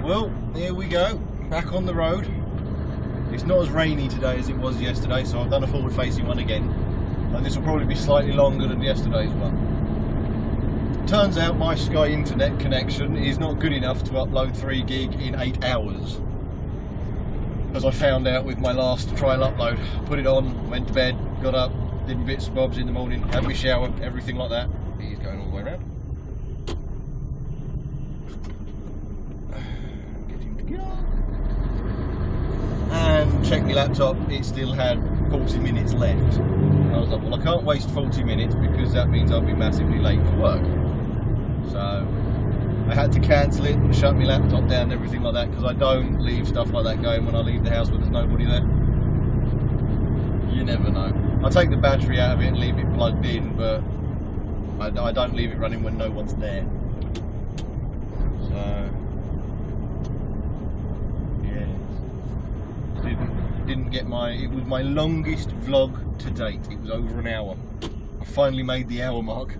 Well, here we go, back on the road. It's not as rainy today as it was yesterday, so I've done a forward facing one again, and this will probably be slightly longer than yesterday's one. Turns out my Sky internet connection is not good enough to upload 3 gig in 8 hours, as I found out with my last trial upload. Put it on, went to bed, got up, did my bits and bobs in the morning, had my shower, everything like that. He's going all the way around. And checked my laptop, it still had 40 minutes left. And I was like, well, I can't waste 40 minutes because that means I'll be massively late for work. So I had to cancel it and shut my laptop down and everything like that, because I don't leave stuff like that going when I leave the house when there's nobody there. You never know. I take the battery out of it and leave it plugged in, but I don't leave it running when no one's there. So didn't get it was my longest vlog to date. It was over an hour. I finally made the hour mark.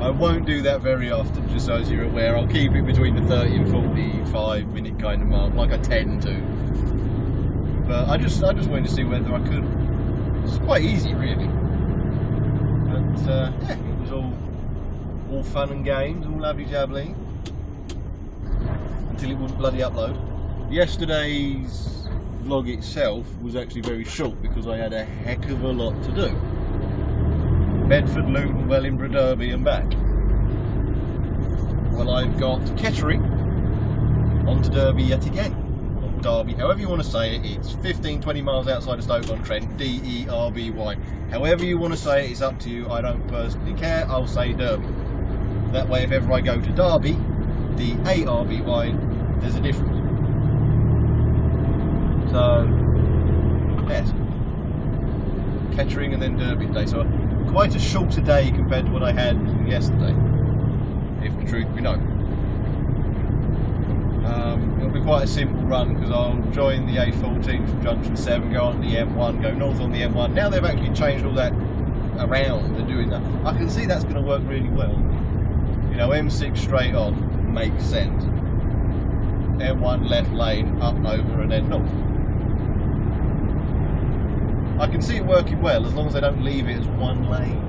I won't do that very often, just so as you're aware. I'll keep it between the 30 and 45 minute kind of mark, like I tend to. But I just wanted to see whether I could. It's quite easy, really. But yeah, it was all fun and games, all lovely jubbly. Until it wouldn't bloody upload. Yesterday's vlog itself was actually very short because I had a heck of a lot to do. Bedford, Luton, Wellingborough, Derby and back. Well, I've got Kettering on to Derby yet again. Or Derby, however you want to say it. It's 15-20 miles outside of Stoke-on-Trent, D-E-R-B-Y. However you want to say it, it's up to you. I don't personally care. I'll say Derby. That way, if ever I go to Derby, D-A-R-B-Y, there's a difference. So, yes. Kettering and then Derby today. So, quite a shorter day compared to what I had yesterday, if the truth be known. It'll be quite a simple run because I'll join the A14 from junction 7, go on the M1, go north on the M1. Now they've actually changed all that around and doing that. I can see that's going to work really well. You know, M6 straight on makes sense. M1 left lane, up, over and then north. I can see it working well as long as they don't leave it as one lane.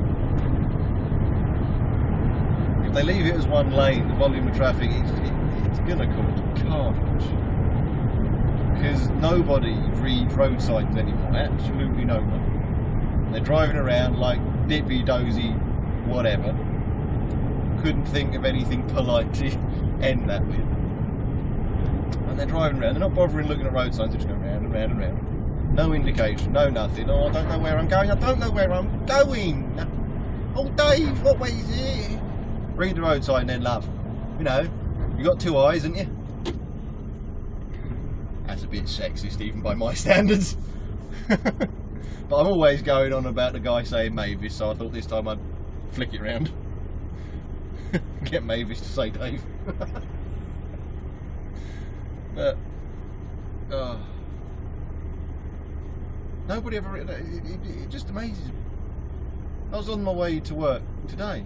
If they leave it as one lane, the volume of traffic, it's going to cause carnage. Because nobody reads road signs anymore, absolutely no one. They're driving around like dippy-dozy whatever. Couldn't think of anything polite to end that with. And they're driving around, they're not bothering looking at road signs, they're just going round and round and round. No indication, no nothing. Oh, I don't know where I'm going. I don't know where I'm going. Oh, Dave, what way is it? Read the road sign then, love. You know, you got 2 eyes, haven't you? That's a bit sexist, even by my standards. But I'm always going on about the guy saying Mavis, so I thought this time I'd flick it round. Get Mavis to say Dave. But, nobody ever, it just amazes me. I was on my way to work today,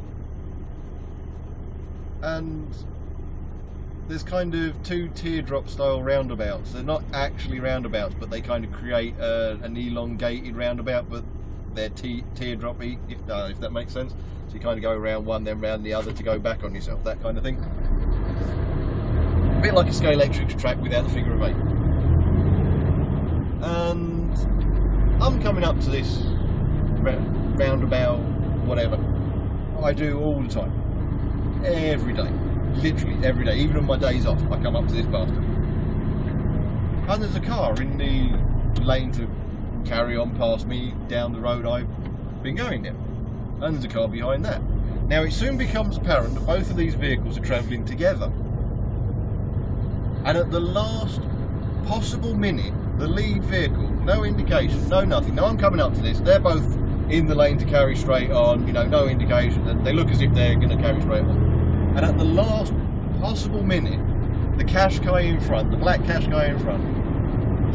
and there's kind of 2 teardrop style roundabouts. They're not actually roundabouts, but they kind of create an elongated roundabout, but they're teardrop-y, if that makes sense. So you kind of go around one, then round the other to go back on yourself, that kind of thing. A bit like a Sky Electric's track without the figure of 8. And I'm coming up to this roundabout, whatever. I do all the time, every day, literally every day. Even on my days off, I come up to this bastard. And there's a car in the lane to carry on past me down the road I've been going down. And there's a car behind that. Now it soon becomes apparent that both of these vehicles are travelling together. And at the last possible minute, the lead vehicle, no indication, no nothing. Now I'm coming up to this, they're both in the lane to carry straight on, you know, no indication, that they look as if they're going to carry straight on. And at the last possible minute, the Qashqai in front, the black Qashqai in front,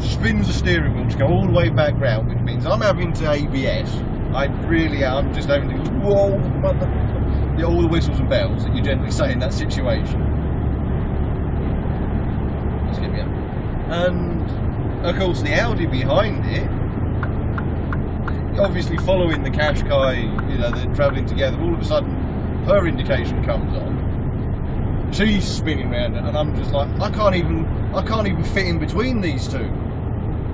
spins the steering wheel to go all the way back round, which means I'm having to ABS, I'm just having to, whoa, mother, all the whistles and bells that you generally say in that situation. Let's get me up. And of course the Audi behind it, obviously following the Qashqai, you know, they're travelling together, all of a sudden her indication comes on. She's spinning around and I'm just like, I can't even fit in between these two.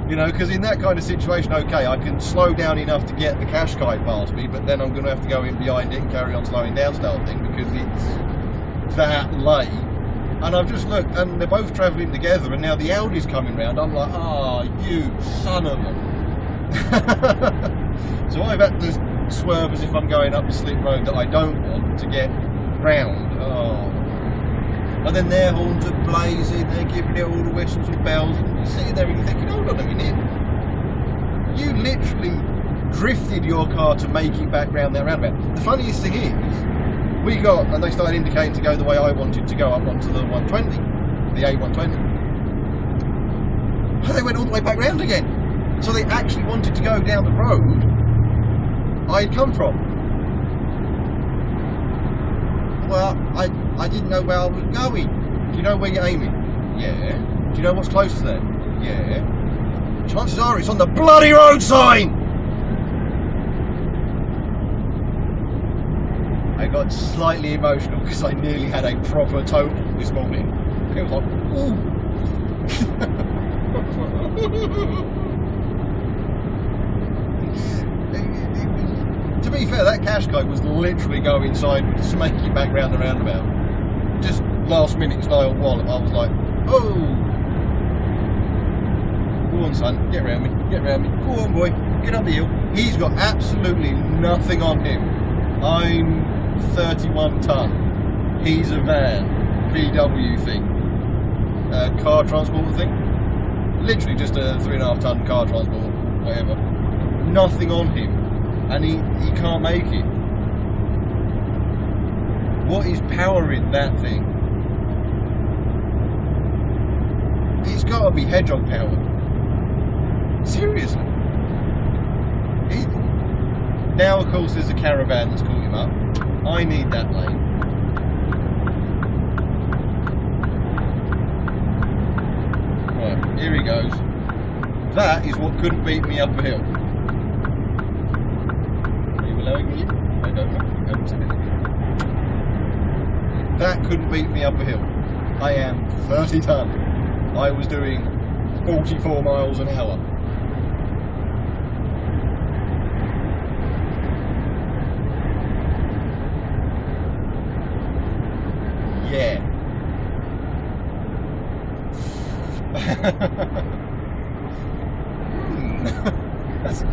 You know, because in that kind of situation, okay, I can slow down enough to get the Qashqai past me, but then I'm going to have to go in behind it and carry on slowing down style thing, because it's that late. And I've just looked, and they're both travelling together, and now the Audi's coming round. I'm like, oh, you son of a... So I've had to swerve as if I'm going up the slip road that I don't want to get round. Oh. And then their horns are blazing, they're giving it all the whistles and bells, and you're sitting there and you're thinking, hold on a minute, you literally drifted your car to make it back round that roundabout. The funniest thing is, and they started indicating to go the way I wanted to go up onto the 120, the A120. And they went all the way back round again. So they actually wanted to go down the road I'd come from. Well, I didn't know where I was going. Do you know where you're aiming? Yeah. Do you know what's close to them? Yeah. Chances are it's on the bloody road sign! I got slightly emotional because I nearly had a proper total this morning. It was like, ooh. To be fair, that Qashqai was literally going sideways to make it back round the roundabout. Just last minute style wallop. I was like, oh, go on son, get round me, go on boy, get up the hill. He's got absolutely nothing on him. I'm 31 ton, he's a van, VW thing, car transport thing, literally just a 3.5 ton car transport, whatever, nothing on him, and he can't make it. What is powering that thing? It's got to be hedgehog powered. Seriously. Now, of course, there's a caravan that's caught him up. I need that lane. Right, here he goes. That is what couldn't beat me up a hill. Are you allowing me in? I don't know. I haven't said anything. That couldn't beat me up a hill. I am 30 ton. I was doing 44 miles an hour. Yeah. That's an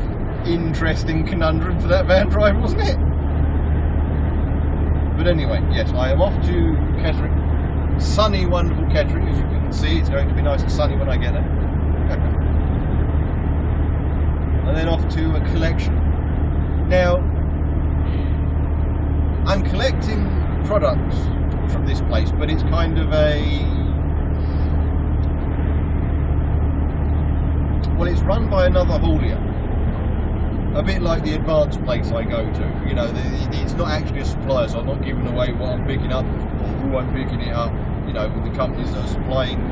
interesting conundrum for that van driver, wasn't it? But anyway, yes, I am off to Kettering. Sunny, wonderful Kettering, as you can see. It's going to be nice and sunny when I get there. And then off to a collection. Now, I'm collecting products from this place, but it's kind of well, it's run by another haulier, a bit like the advanced place I go to. You know, it's not actually a supplier, so I'm not giving away what I'm picking up or who I'm picking it up, you know, with the companies that are supplying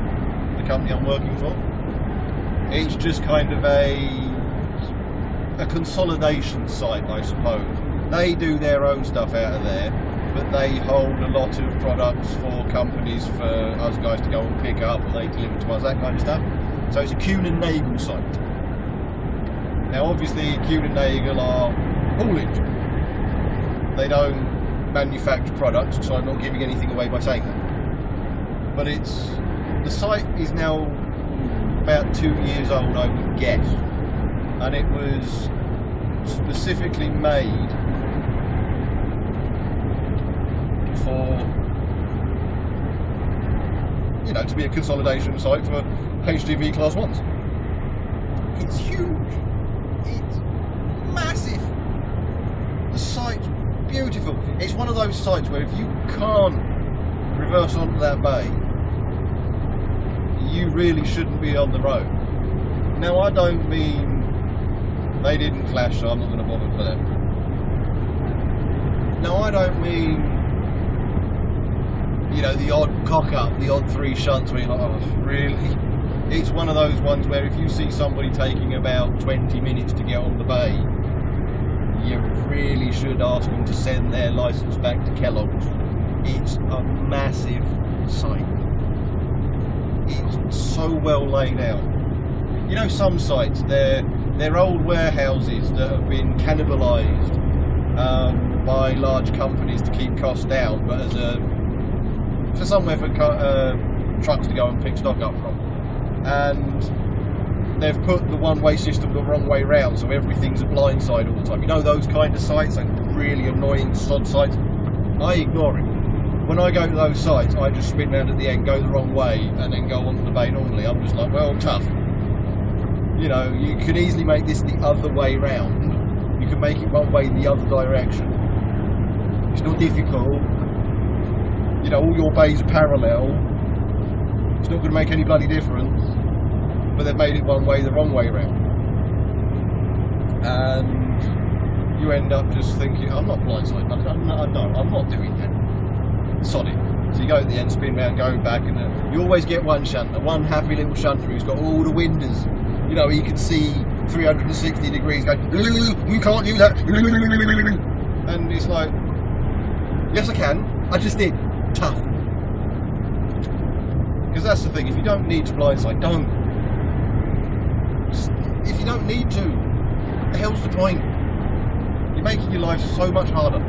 the company I'm working for. It's just kind of a consolidation site, I suppose. They do their own stuff out of there, but they hold a lot of products for companies for us guys to go and pick up, or they deliver to us, that kind of stuff. So it's a Kuhn and Nagel site. Now obviously Kuhn and Nagel are haulage. They don't manufacture products, so I'm not giving anything away by saying that. But the site is now about 2 years old, I would guess. And it was specifically made for, you know, to be a consolidation site for HGV Class 1s. It's huge. It's massive. The site's beautiful. It's one of those sites where if you can't reverse onto that bay, you really shouldn't be on the road. Now, I don't mean They didn't flash, so I'm not going to bother for them. Now, I don't mean, you know, the odd cock up, the odd 3 shunts where you're like, oh, really? It's one of those ones where if you see somebody taking about 20 minutes to get on the bay, you really should ask them to send their licence back to Kellogg's. It's a massive site. It's so well laid out. You know, some sites, they're old warehouses that have been cannibalised by large companies to keep costs down, but as for somewhere for trucks to go and pick stock up from. And they've put the one-way system the wrong way round, so everything's a blind side all the time. You know those kind of sites, like really annoying sod sites? I ignore it. When I go to those sites, I just spin round at the end, go the wrong way, and then go onto the bay normally. I'm just like, well, tough. You know, you can easily make this the other way round. You can make it one way in the other direction. It's not difficult. You know, all your bays are parallel. It's not going to make any bloody difference. But they've made it one way the wrong way around. And you end up just thinking, I'm not blindsided. I'm not doing that. Sod it. So you go at the end, spin round, go back, and you always get one shunter, one happy little shunter who's got all the windows. You know, he can see 360 degrees going, you can't do that. And it's like, yes I can, I just did. Tough. Because that's the thing, if you don't need to blindside, don't. Just, if you don't need to, the hell's the point? You're making your life so much harder.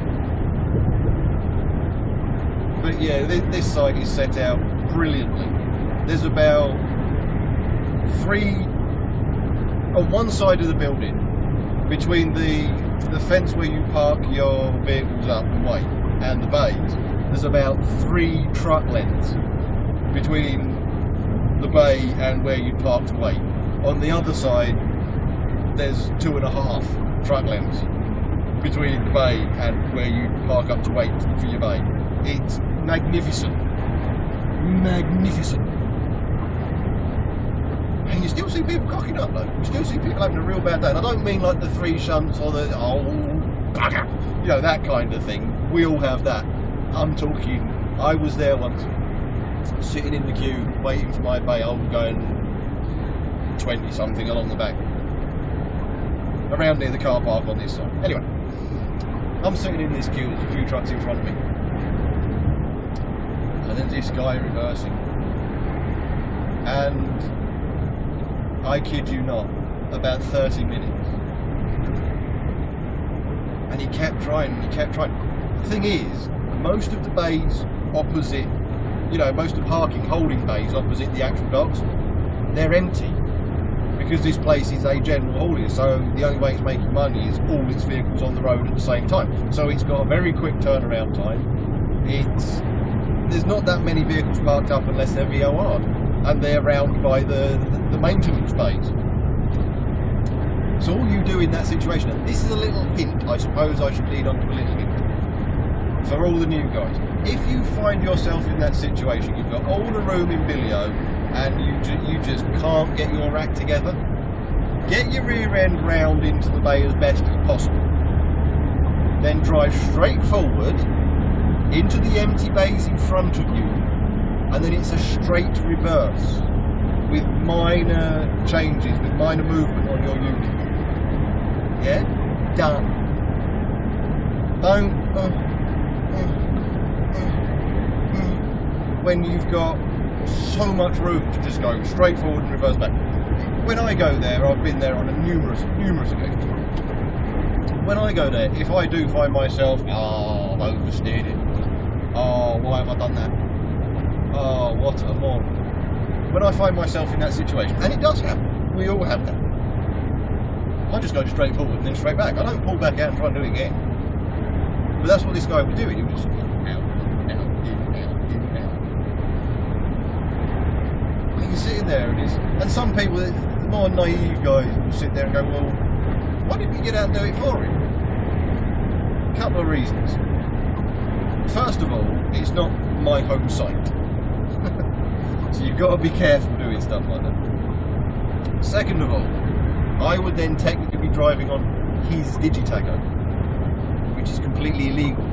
But yeah, this site is set out brilliantly. There's about 3 on one side of the building, between the fence where you park your vehicles up and wait, and the bays. There's about 3 truck lengths between the bay and where you park to wait. On the other side, there's 2.5 truck lengths between the bay and where you park up to wait for your bay. It's magnificent. Magnificent. And you still see people cocking up though. You still see people having a real bad day. And I don't mean like the 3 shunts or the, oh, bugger, you know, that kind of thing. We all have that. I'm talking, I was there once, sitting in the queue, waiting for my bay. I was going 20 something along the back, around near the car park on this side. Anyway, I'm sitting in this queue, there's a few trucks in front of me, and then this guy reversing, and I kid you not, about 30 minutes, and he kept trying. The thing is, most of the bays opposite, you know, most of the parking holding bays opposite the actual docks, they're empty, because this place is a general haulier, so the only way it's making money is all its vehicles on the road at the same time. So it's got a very quick turnaround time. There's not that many vehicles parked up unless they're VOR'd, and they're around by the maintenance bays. So all you do in that situation, and this is a little hint, I suppose I should lead on to a little hint for all the new guys. If you find yourself in that situation, you've got all the room in Billio, and you just can't get your act together, get your rear end round into the bay as best as possible. Then drive straight forward into the empty bays in front of you, and then it's a straight reverse with minor changes, with minor movement on your unit. Yeah? Done. Don't when you've got so much room to just go straight forward and reverse back. When I go there, I've been there on numerous occasions. When I go there, if I do find myself, oh, I've oversteered it. Oh, why have I done that? Oh, what a moron. When I find myself in that situation, and it does happen, we all have that, I just go straight forward and then straight back. I don't pull back out and try and do it again. But that's what this guy was doing. He was just out, in, out. And you're sitting there, and some people, the more naive guys, will sit there and go, well, why didn't you get out and do it for him? A couple of reasons. First of all, it's not my home site. So you've got to be careful doing stuff like that. Second of all, I would then technically be driving on his digitago, which is completely illegal.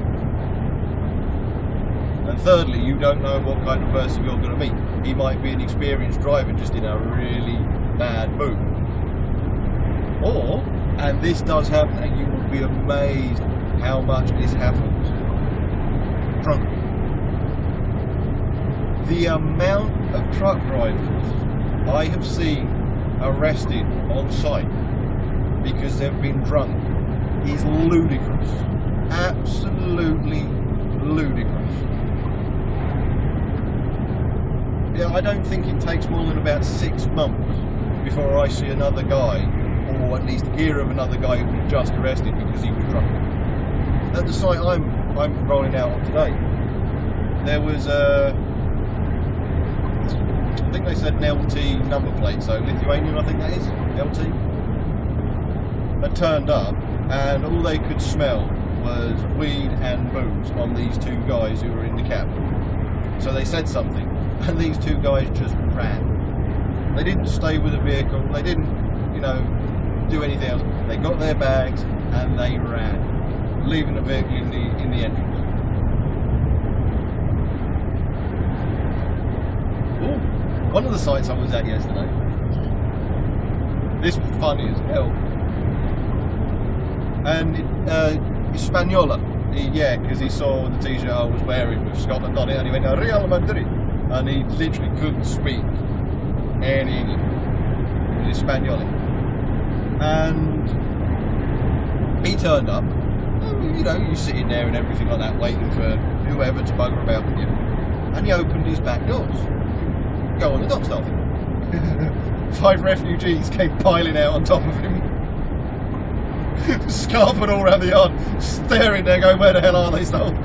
And thirdly, you don't know what kind of person you're going to meet. He might be an experienced driver just in a really bad mood. Or, and this does happen, and you will be amazed how much this happens, drunk. The amount of truck drivers I have seen arrested on site because they've been drunk is ludicrous. Absolutely ludicrous. Yeah, I don't think it takes more than about 6 months before I see another guy, or at least hear of another guy who was just arrested because he was drunk. At the site I'm rolling out on today, there was a, I think they said an LT number plate, so Lithuanian I think that is, LT, had turned up and all they could smell was weed and booze on these 2 guys who were in the cab. So they said something and these 2 guys just ran. They didn't stay with the vehicle, they didn't, you know, do anything else. They got their bags and they ran, leaving the vehicle in the entrance. Ooh, one of the sites I was at yesterday, this was funny as hell. And Hispaniola, yeah, because he saw the t-shirt I was wearing with Scotland on it, and he went, Real Madrid, and he literally couldn't speak any English. It was Hispaniola. And he turned up, you know, you're sitting there and everything like that, waiting for whoever to bugger about with you. And he opened his back doors. Go on the dock, starting. 5 refugees came piling out on top of him. Scarping all around the yard, staring there, going, where the hell are they, starting?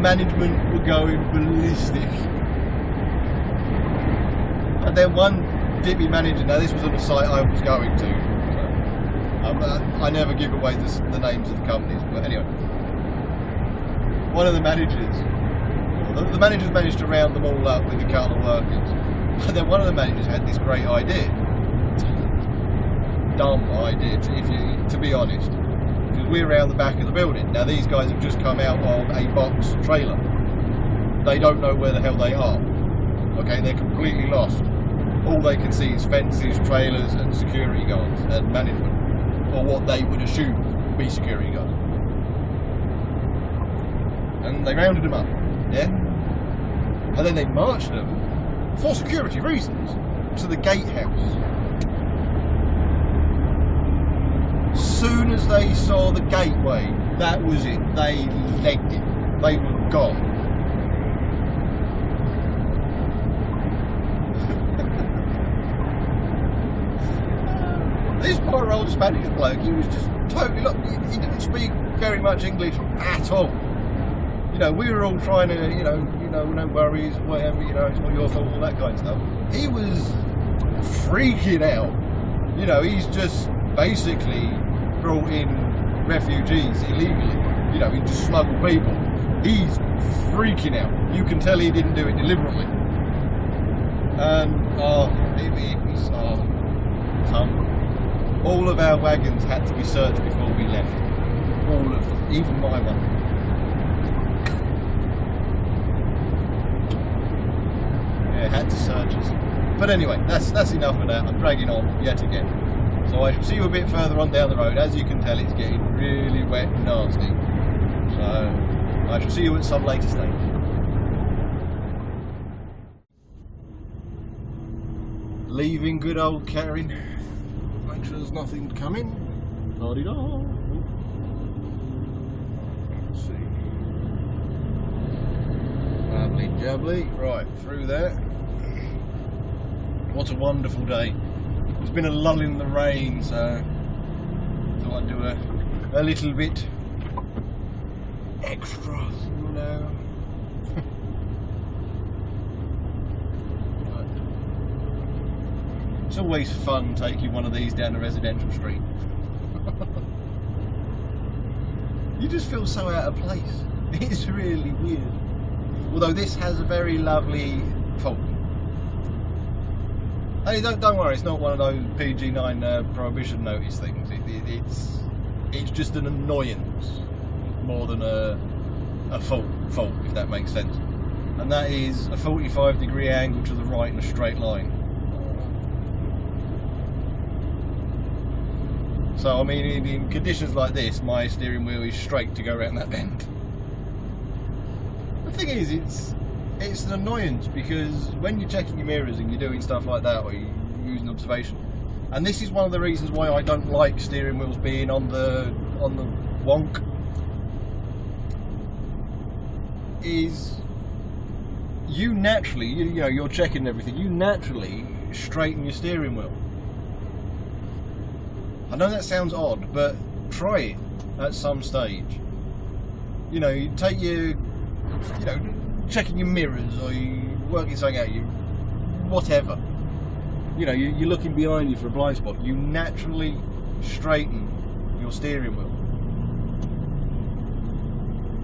Management were going ballistic. And then one dippy manager, now this was on the site I was going to, so, I never give away the names of the companies, but anyway, one of the managers, the managers managed to round them all up with a couple of workers, and then one of the managers had this great idea, dumb idea to be honest, because we're around the back of the building. Now these guys have just come out of a box trailer, they don't know where the hell they are, okay, they're completely lost. All they can see is fences, trailers and security guards and management, or what they would assume would be security guards. And they rounded them up, yeah? And then they marched them, for security reasons, to the gatehouse. Soon as they saw the gateway, that was it, they legged it, they were gone. This poor old Spanish bloke, he was just totally lost. He didn't speak very much English at all. You know, we were all trying to, you know, no worries, whatever, you know, it's not your fault, all that kind of stuff. He was freaking out. You know, he's just basically brought in refugees illegally. You know, he just smuggled people. He's freaking out. You can tell he didn't do it deliberately. And, it's fun. All of our wagons had to be searched before we left. All of them, even my one. Yeah, had to search us. But anyway, that's enough of that. I'm dragging on yet again. So I shall see you a bit further on down the road. As you can tell, it's getting really wet and nasty. So I shall see you at some later stage. Leaving good old Kettering. Make sure there's nothing coming. La-di-da. Let's see. Lovely jubbly. Right, through there. What a wonderful day. There's been a lull in the rain, so thought I'd do a little bit extra, you know. It's always fun taking one of these down a residential street. You just feel so out of place. It's really weird. Although this has a very lovely fault. Hey, don't worry, it's not one of those PG9 prohibition notice things. It's just an annoyance more than a fault, if that makes sense. And that is a 45-degree angle to the right in a straight line. So I mean, in conditions like this, my steering wheel is straight to go around that bend. The thing is, it's an annoyance because when you're checking your mirrors and you're doing stuff like that, or you're using observation, and this is one of the reasons why I don't like steering wheels being on the wonk, is you naturally, you know, you're checking everything, you naturally straighten your steering wheel. I know that sounds odd, but try it at some stage. You know, you take your, you know, checking your mirrors, or you working something out, you whatever. You know, you're looking behind you for a blind spot. You naturally straighten your steering wheel,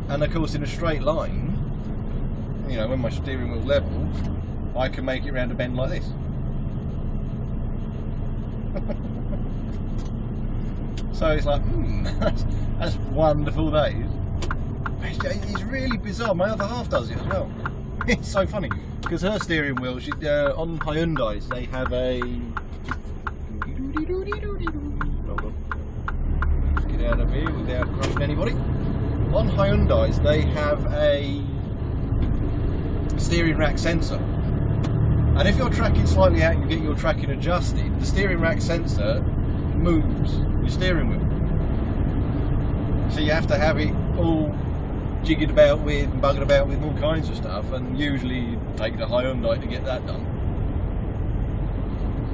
and of course, in a straight line, you know, when my steering wheel's level, I can make it round a bend like this. So it's like, that's wonderful, that is. It's really bizarre. My other half does it as well. It's so funny because her steering wheel, on Hyundais, they have a. Hold on. Let's get out of here without crushing anybody. On Hyundais, they have a steering rack sensor, and if you're tracking slightly out and you get your tracking adjusted, the steering rack sensor moves your steering wheel. So you have to have it all jigged about with and buggered about with all kinds of stuff, and usually you take it to Hyundai to get that done.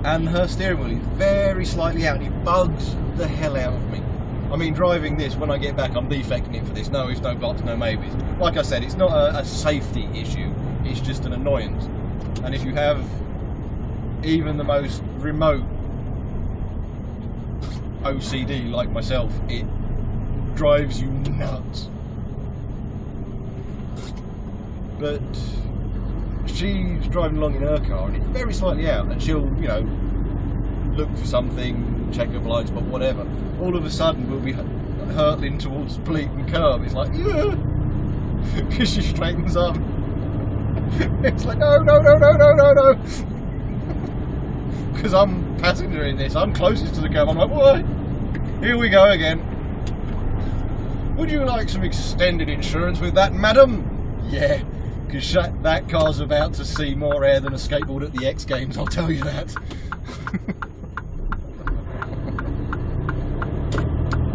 And her steering wheel is very slightly out and it bugs the hell out of me. I mean, driving this, when I get back I'm defecting it for this, no ifs, no buts, no maybes. Like I said, it's not a safety issue, it's just an annoyance. And if you have even the most remote OCD like myself, it drives you nuts. But she's driving along in her car and it's very slightly out, and she'll, you know, look for something, check her blind spot, whatever. All of a sudden we'll be hurtling towards the bleeding curb. It's like, yeah, because she straightens up. It's like, no. Because I'm passenger in this, I'm closest to the curb. I'm like, what? Here we go again. Would you like some extended insurance with that, madam? Yeah, because that car's about to see more air than a skateboard at the X Games, I'll tell you that.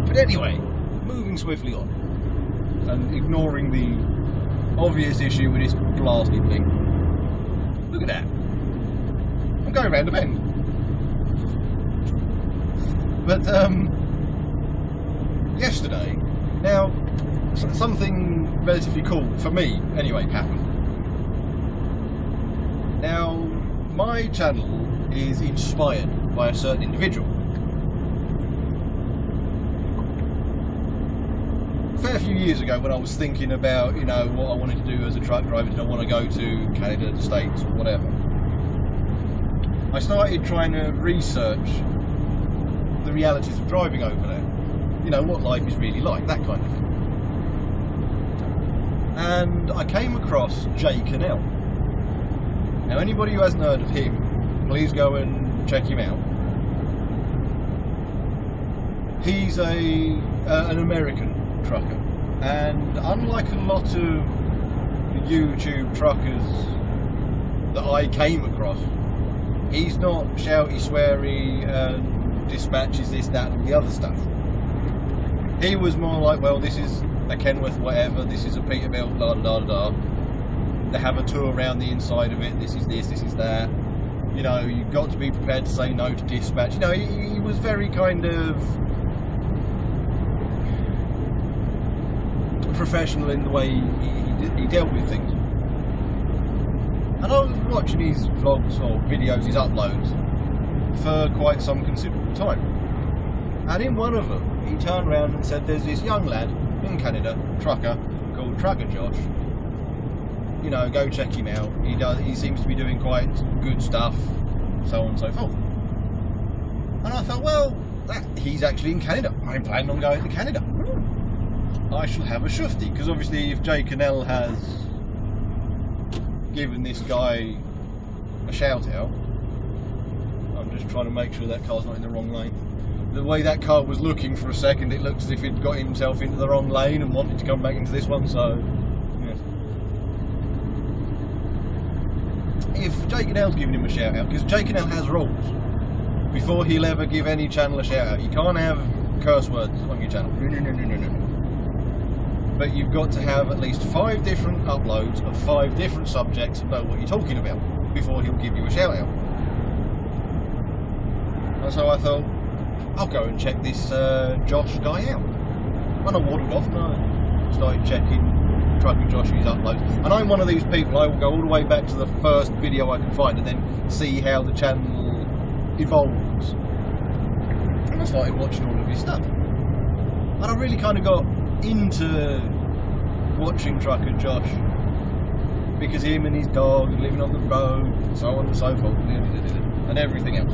But anyway, moving swiftly on, and ignoring the obvious issue with this blasted thing. Look at that. I'm going around a bend. But yesterday, now something relatively cool for me anyway happened. Now my channel is inspired by a certain individual. A fair few years ago, when I was thinking about, you know, what I wanted to do as a truck driver, did I want to go to Canada, the States, whatever, I started trying to research the realities of driving over there. You know, what life is really like, that kind of thing. And I came across Jay Cannell. Now, anybody who hasn't heard of him, please go and check him out. He's an American trucker, and unlike a lot of YouTube truckers that I came across, he's not shouty, sweary, dispatches this, that and the other stuff. He was more like, well, this is a Kenworth whatever, this is a Peterbilt, da da da da. They have a tour around the inside of it, this is this is that. You know, you've got to be prepared to say no to dispatch. You know, he was very kind of professional in the way he dealt with things. And I was watching his vlogs or videos, his uploads, for quite some considerable time. And in one of them, he turned around and said, there's this young lad in Canada, trucker, called Trucker Josh. You know, go check him out. He seems to be doing quite good stuff so on and so forth. And I thought, well, he's actually in Canada. I'm planning on going to Canada. I shall have a shufti, because obviously if Jay Cannell has given this guy a shout out, I'm just trying to make sure that car's not in the wrong lane. The way that car was looking for a second, it looks as if he'd got himself into the wrong lane and wanted to come back into this one, so yes. If Jay Cannell's giving him a shout out, because Jay Cannell has rules before he'll ever give any channel a shout out. You can't have curse words on your channel. No. But you've got to have at least 5 different uploads of 5 different subjects and know what you're talking about before he'll give you a shout out. And so I thought, I'll go and check this Josh guy out. When I waddled off and I started checking Trucker Josh's uploads. And I'm one of these people, I will go all the way back to the first video I can find and then see how the channel evolves. And I started watching all of his stuff. And I really kind of got into watching Trucker Josh because him and his dog and living on the road and so on and so forth and everything else.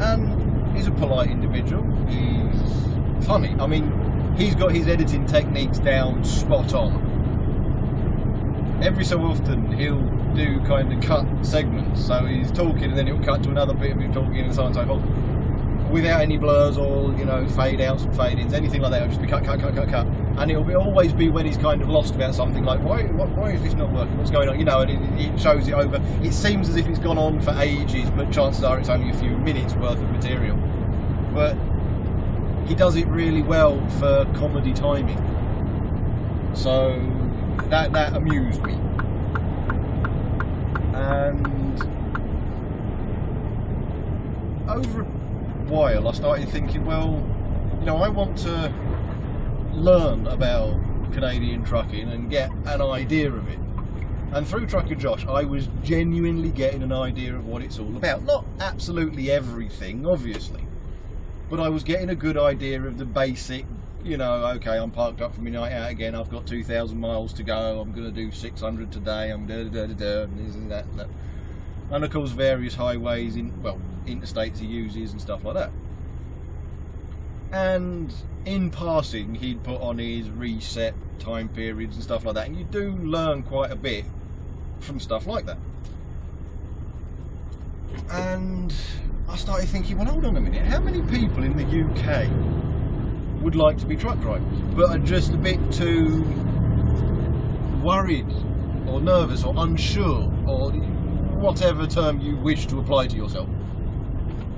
And he's a polite individual, he's funny. I mean, he's got his editing techniques down spot on. Every so often he'll do kind of cut segments, so he's talking and then he'll cut to another bit of him talking and so on and so forth, without any blurs or, you know, fade outs and fade ins, anything like that. It'll just be cut, and it'll always be when he's kind of lost about something, like why is this not working, what's going on, you know, and it shows it over. It seems as if it's gone on for ages, but chances are it's only a few minutes worth of material. But he does it really well for comedy timing, so that amused me. And over a while I started thinking, well, you know, I want to learn about Canadian trucking and get an idea of it. And through Trucker Josh I was genuinely getting an idea of what it's all about. Not absolutely everything, obviously, but I was getting a good idea of the basic, you know, okay, I'm parked up for my night out again, I've got 2,000 miles to go, I'm going to do 600 today, I'm da-da-da-da-da, and this and that and that. And of course various highways, interstates he uses and stuff like that. And in passing he'd put on his reset time periods and stuff like that, and you do learn quite a bit from stuff like that. And I started thinking, well, hold on a minute, how many people in the UK would like to be truck drivers but are just a bit too worried or nervous or unsure, or whatever term you wish to apply to yourself,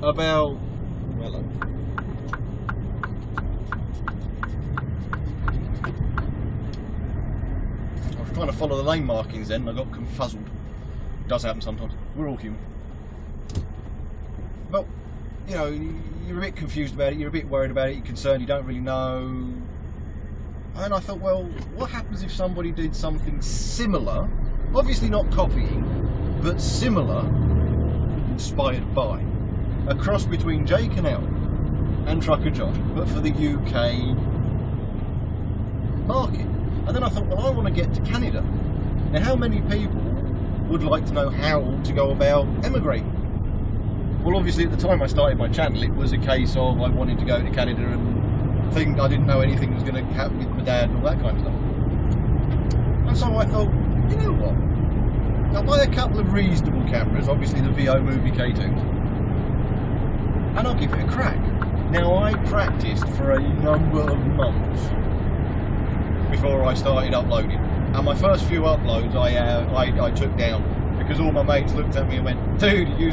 about, hello, I was trying to follow the lane markings then and I got confuzzled. It does happen sometimes, we're all human. But, you know, you're a bit confused about it, you're a bit worried about it, you're concerned, you don't really know. And I thought, well, what happens if somebody did something similar, obviously not copying, but similar, inspired by, a cross between Jay Cannell and Trucker Josh, but for the UK market. And then I thought, well, I want to get to Canada. Now, how many people would like to know how to go about emigrating? Well, obviously at the time I started my channel, it was a case of I wanted to go to Canada and think I didn't know anything was going to happen with my dad and all that kind of stuff. And so I thought, you know what, I'll buy a couple of reasonable cameras, obviously the VO Movie K2s, and I'll give it a crack. Now, I practiced for a number of months before I started uploading, and my first few uploads I took down, because all my mates looked at me and went, dude, you're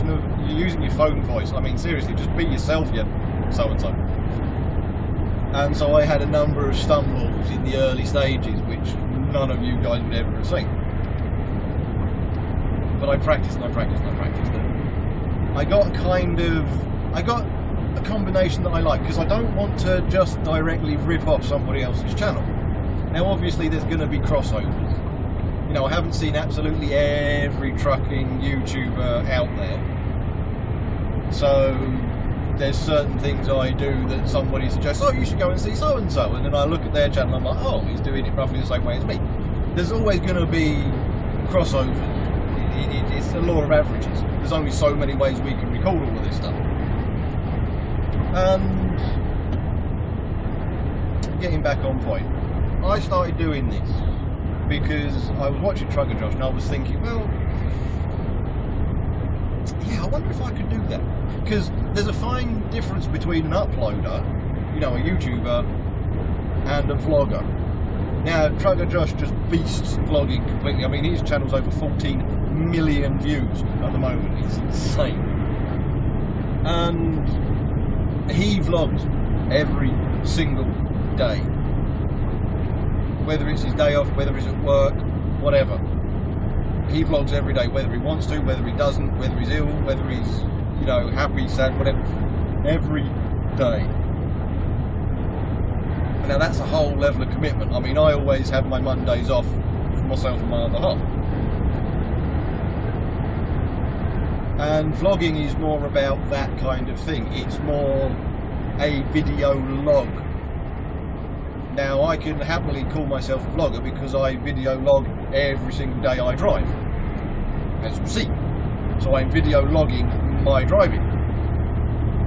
using your phone voice. I mean, seriously, just be yourself, you so-and-so. And so I had a number of stumbles in the early stages, which none of you guys would ever have seen. But I practiced and I practiced and I practiced. And I got a combination that I like, because I don't want to just directly rip off somebody else's channel. Now, obviously, there's going to be crossovers. You know, I haven't seen absolutely every trucking YouTuber out there, so there's certain things I do that somebody suggests, oh, you should go and see so-and-so, and then I look at their channel and I'm like, oh, he's doing it roughly the same way as me. There's always going to be crossovers It's the law of averages. There's only so many ways we can record all of this stuff. And getting back on point, I started doing this because I was watching Trucker Josh and I was thinking, well, yeah, I wonder if I could do that. Because there's a fine difference between an uploader, you know, a YouTuber, and a vlogger. Now, Trucker Josh just beasts vlogging completely. I mean, his channel's over 14 million views at the moment. It's insane. And he vlogs every single day. Whether it's his day off, whether he's at work, whatever. He vlogs every day, whether he wants to, whether he doesn't, whether he's ill, whether he's, you know, happy, sad, whatever. Every day. Now that's a whole level of commitment. I mean, I always have my Mondays off for myself and my other half. And vlogging is more about that kind of thing. It's more a video log. Now I can happily call myself a vlogger because I video log every single day I drive, as you'll see. So I'm video logging my driving.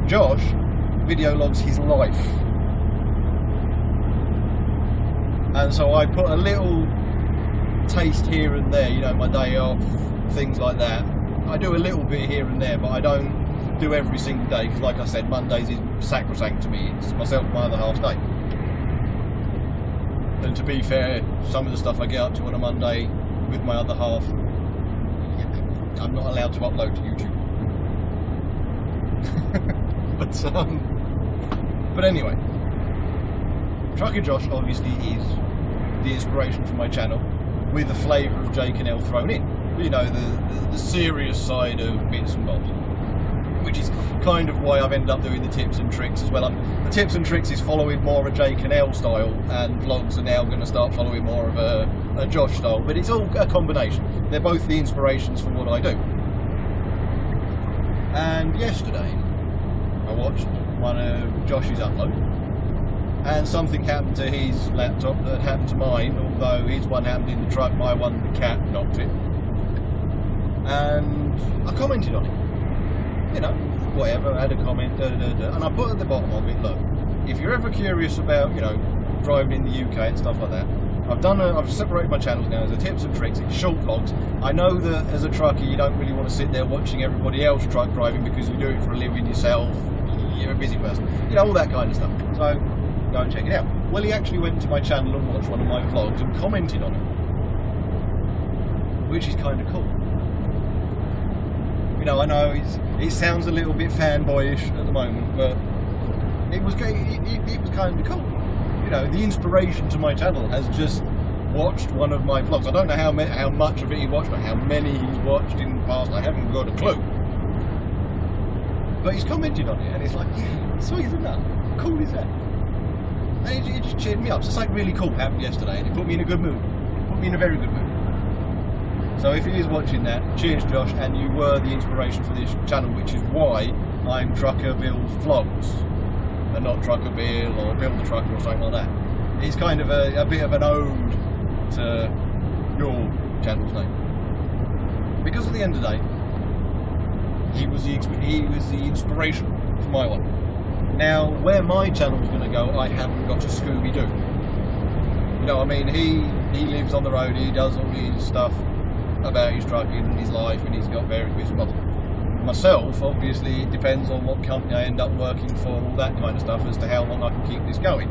Josh video logs his life. And so I put a little taste here and there, you know, my day off, things like that. I do a little bit here and there, but I don't do every single day, because like I said, Mondays is sacrosanct to me. It's myself and my other half's day. And to be fair, some of the stuff I get up to on a Monday with my other half, I'm not allowed to upload to YouTube. But anyway, Trucker Josh obviously is the inspiration for my channel, with a flavour of Jake and L thrown in. You know, the serious side of bits and bobs, which is kind of why I've ended up doing the tips and tricks as well. The tips and tricks is following more of a Jake and L style, and vlogs are now going to start following more of a Josh style, but it's all a combination. They're both the inspirations for what I do. And yesterday I watched one of Josh's uploads, and something happened to his laptop that happened to mine, although his one happened in the truck, my one, the cat knocked it. And I commented on it. You know, whatever, I had a comment, and I put at the bottom of it, look, if you're ever curious about, you know, driving in the UK and stuff like that, I've separated my channels now as a tips and tricks, it's short vlogs. I know that as a trucker you don't really want to sit there watching everybody else truck driving because you do it for a living yourself, you're a busy person, you know, all that kind of stuff. So, go and check it out. Well, he actually went to my channel and watched one of my vlogs and commented on it, which is kind of cool. You know, I know it sounds a little bit fanboyish at the moment, but it was kind of cool. You know, the inspiration to my channel has just watched one of my vlogs. I don't know how much of it he watched, or how many he's watched in the past. I haven't got a clue. But he's commented on it, and it's like, yeah, sweet, isn't that? Cool is that? And it just cheered me up. So something really cool happened yesterday, and it put me in a good mood. It put me in a very good mood. So if he is watching that, cheers Josh, and you were the inspiration for this channel, which is why I'm Trucker Bill's Vlogs, and not Trucker Bill or Bill the Trucker or something like that. It's kind of a bit of an ode to your channel's name. Because at the end of the day, he was the inspiration for my one. Now, where my channel's going to go, I haven't got a Scooby-Doo. You know, I mean, he lives on the road, he does all his stuff about his trucking and his life, and he's got various bits and bobs. Myself, obviously, it depends on what company I end up working for, all that kind of stuff, as to how long I can keep this going.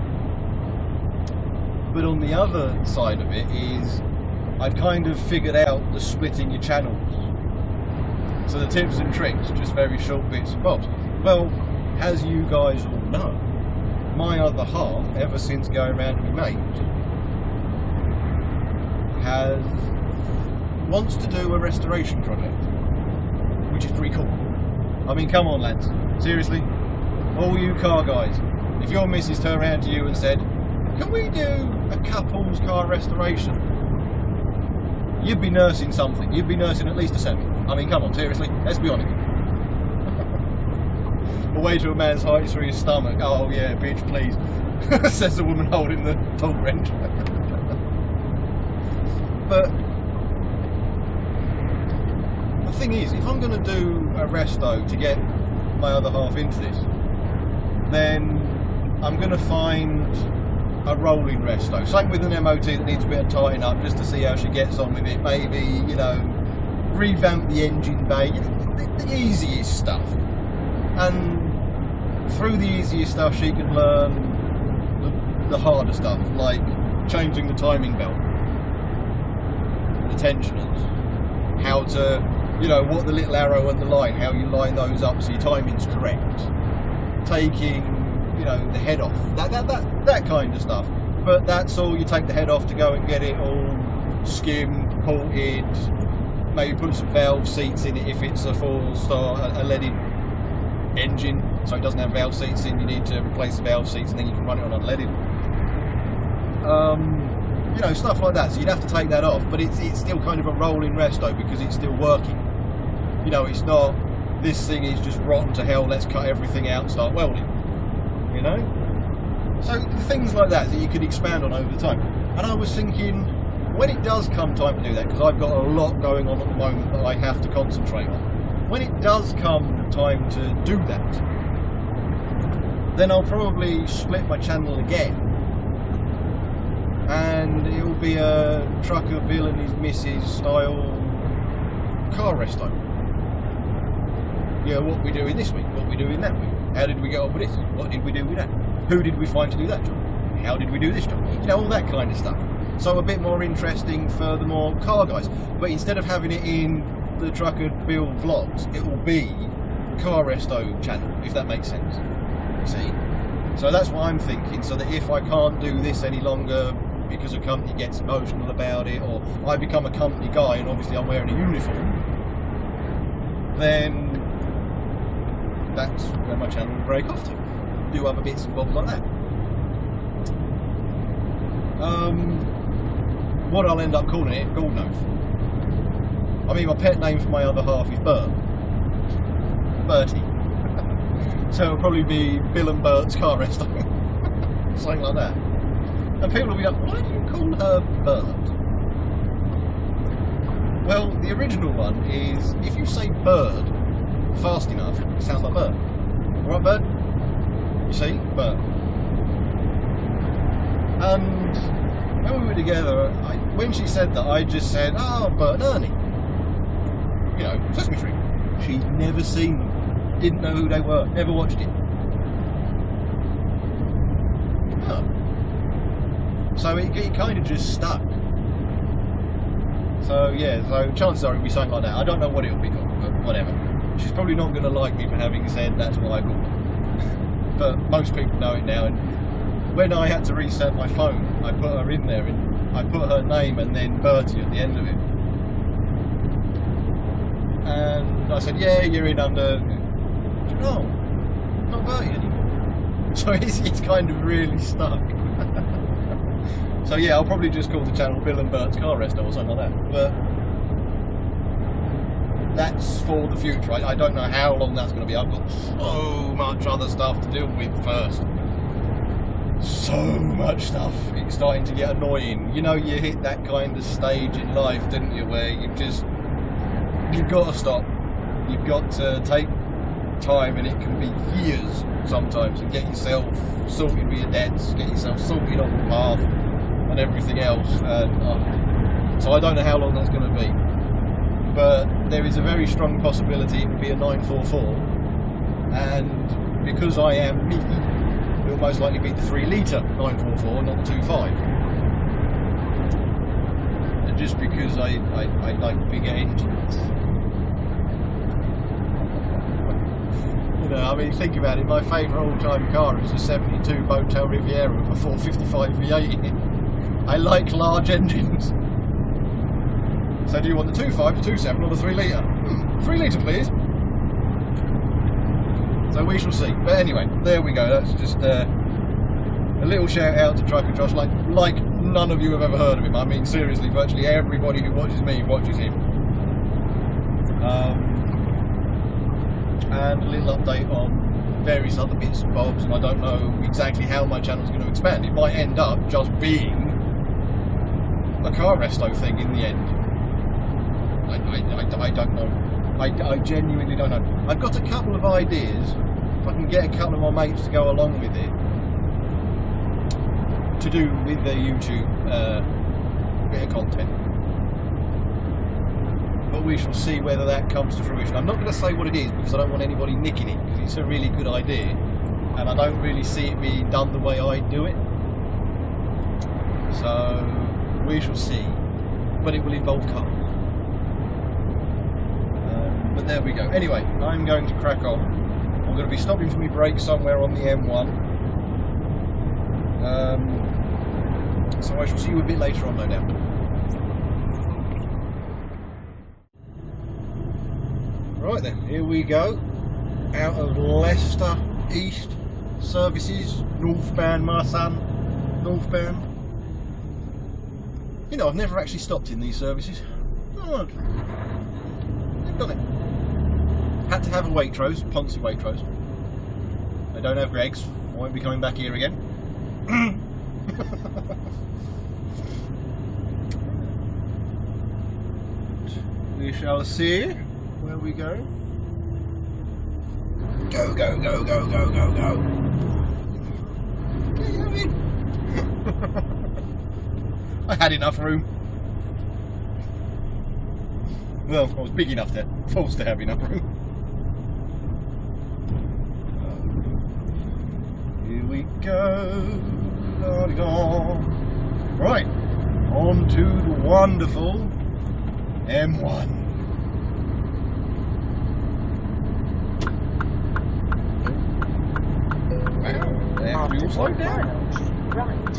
But on the other side of it is, I've kind of figured out the splitting your channels. So the tips and tricks, just very short bits and bobs. Well, as you guys all know, my other half, ever since going around to be mate, wants to do a restoration project, which is pretty cool. I mean, come on lads, seriously, all you car guys, if your missus turned around to you and said, can we do a couple's car restoration? You'd be nursing something, you'd be nursing at least a semi. I mean, come on, seriously, let's be honest. Away to a man's height through his stomach, oh yeah, bitch, please, says the woman holding the torque wrench. the thing is, if I'm going to do a resto to get my other half into this, then I'm going to find a rolling resto. Same with an MOT that needs a bit of tightening up just to see how she gets on with it. Maybe, you know, revamp the engine bay, the easiest stuff. And through the easiest stuff she can learn the harder stuff, like changing the timing belt, the tensioners, how to, you know, what the little arrow and the line, how you line those up so your timing's correct, taking, you know, the head off, that kind of stuff. But that's all. You take the head off to go and get it all skimmed, ported, maybe put some valve seats in it if it's a 4-star, a leaded engine, so it doesn't have valve seats in. You need to replace the valve seats and then you can run it on unleaded. You know, stuff like that. So you'd have to take that off, but it's still kind of a rolling resto because it's still working. You know, it's not, this thing is just rotten to hell, let's cut everything out and start welding. You know? So things like that you could expand on over time. And I was thinking, when it does come time to do that, because I've got a lot going on at the moment that I have to concentrate on, when it does come time to do that, then I'll probably split my channel again, and it'll be a Trucker Bill and his missus style car resto. You know, what we doing this week, what we doing that week, how did we get on with this, what did we do with that, who did we find to do that job, how did we do this job, you know, all that kind of stuff. So a bit more interesting for the more car guys, but instead of having it in the Trucker Bill vlogs, it will be the car resto channel, if that makes sense. See? So that's what I'm thinking, so that if I can't do this any longer because a company gets emotional about it, or I become a company guy and obviously I'm wearing a uniform, then that's where my channel will break off to. Do other bits and bobs like that. What I'll end up calling it, God knows. I mean, my pet name for my other half is Bert. Bertie. So it'll probably be Bill and Bert's car resto. Something like that. And people will be like, why do you call her Bert? Well, the original one is, if you say bird fast enough, it sounds like bird. Alright, bird? You see? Bird. And when we were together, when she said that, I just said, oh, Bert and Ernie. You know, Sesame Street. She'd never seen them. Didn't know who they were. Never watched it. Oh. So it kind of just stuck. So yeah, so chances are it'll be something like that. I don't know what it'll be called, but whatever. She's probably not going to like me for having said that's what I call it. But most people know it now. And when I had to reset my phone, I put her in there and I put her name and then Bertie at the end of it. And I said, yeah, you're in under... No, not Bertie anymore. So it's kind of really stuck. So yeah, I'll probably just call the channel Bill and Bert's Car Resto or something like that. But that's for the future. I don't know how long that's going to be. I've got so much other stuff to deal with first. So much stuff. It's starting to get annoying. You know, you hit that kind of stage in life, didn't you, where you've got to stop. You've got to take time, and it can be years sometimes, and get yourself sorted with your debts, get yourself sorted on the path and everything else. So I don't know how long that's going to be, but there is a very strong possibility it will be a 944, and because I am me, it will most likely be the 3 litre 944, not the 2.5. And just because I like bigger engines. You know, I mean, think about it, my favourite all-time car is a 72 Motel Riviera with a 455 V8 in it. I like large engines. So do you want the 2.5, the 2.7 or the 3 litre? 3 litre please. So we shall see. But anyway, there we go. That's just a little shout out to Trucker Josh, like none of you have ever heard of him. I mean, seriously, virtually everybody who watches me watches him. And a little update on various other bits and bobs, and I don't know exactly how my channel's going to expand. It might end up just being a car resto thing in the end. I don't know. I genuinely don't know. I've got a couple of ideas. If I can get a couple of my mates to go along with it, to do with their YouTube bit of content. But we shall see whether that comes to fruition. I'm not going to say what it is because I don't want anybody nicking it, because it's a really good idea and I don't really see it being done the way I do it. So we shall see, but it will involve cars. But there we go. Anyway, I'm going to crack on. I'm going to be stopping for my break somewhere on the M1. So I shall see you a bit later on, no doubt. Right then, here we go. Out of Leicester East services, northbound, my son, northbound. You know, I've never actually stopped in these services. Oh, I've done it. Had to have a Waitrose, Poncy Waitrose. They don't have Greggs. I won't be coming back here again. We shall see where we go. Go, go, go, go, go, go, go. I had enough room. Well, I was big enough to forced to have enough room. Here we go. Right, on to the wonderful M1. Wow, they actually all slowed down. Right.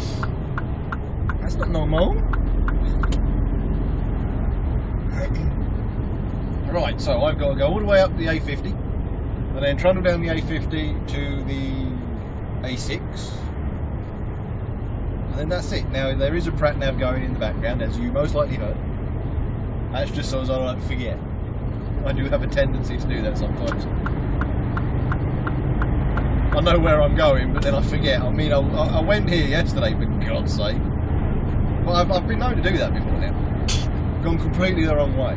That's not normal. Right, so I've got to go all the way up the A50 and then trundle down the A50 to the A6. And then that's it. Now there is a Prat Nav going in the background, as you most likely heard. That's just so as I don't forget. I do have a tendency to do that sometimes. I know where I'm going, but then I forget. I mean, I went here yesterday, for God's sake. But I've been known to do that before now. Gone completely the wrong way.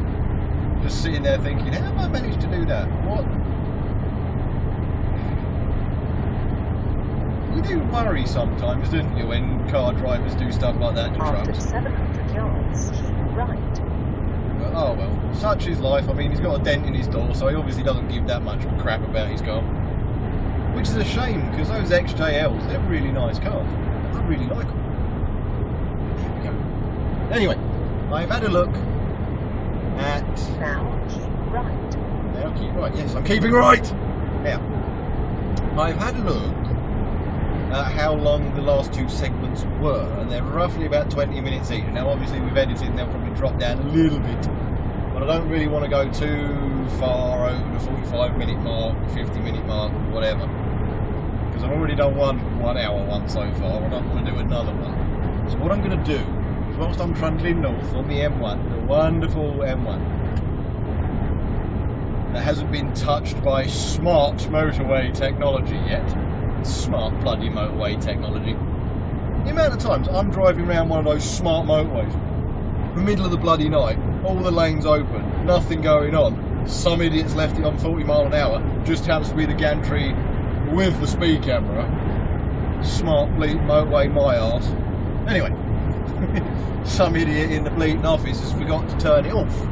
Just sitting there thinking, how have I managed to do that? What? You do worry sometimes, don't you, when car drivers do stuff like that to trucks? After 700 yards, keep right. But, oh well, such is life. I mean, he's got a dent in his door, so he obviously doesn't give that much crap about his car. Which is a shame, because those XJLs, they're really nice cars. I really like them. Anyway, I've had a look at... Now keep right. Now keep right, yes, I'm keeping right! Now, I've had a look at how long the last two segments were, and they're roughly about 20 minutes each. Now obviously with editing they'll probably drop down a little bit, but I don't really want to go too far over the 45-minute mark, 50-minute mark, whatever. Because I've already done one hour one so far, and I'm going to do another one. So what I'm going to do is, whilst I'm trundling north on the M1, the wonderful M1, that hasn't been touched by smart motorway technology yet, smart bloody motorway technology. The amount of times I'm driving around one of those smart motorways, in the middle of the bloody night, all the lanes open, nothing going on, some idiots left it on 40 miles an hour, just happens to be the gantry with the speed camera. Smart bleat motorway my arse. Anyway, some idiot in the bleating office has forgotten to turn it off.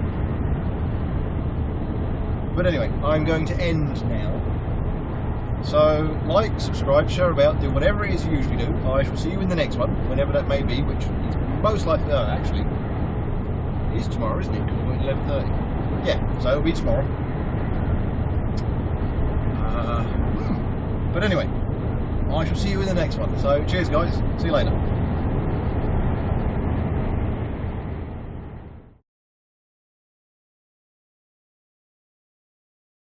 But anyway, I'm going to end now. So, like, subscribe, share about, do whatever it is you usually do. I shall see you in the next one, whenever that may be, which is most likely, actually, it is tomorrow, isn't it? 11:30. Yeah, so it'll be tomorrow. But anyway, I shall see you in the next one. So, cheers guys, see you later.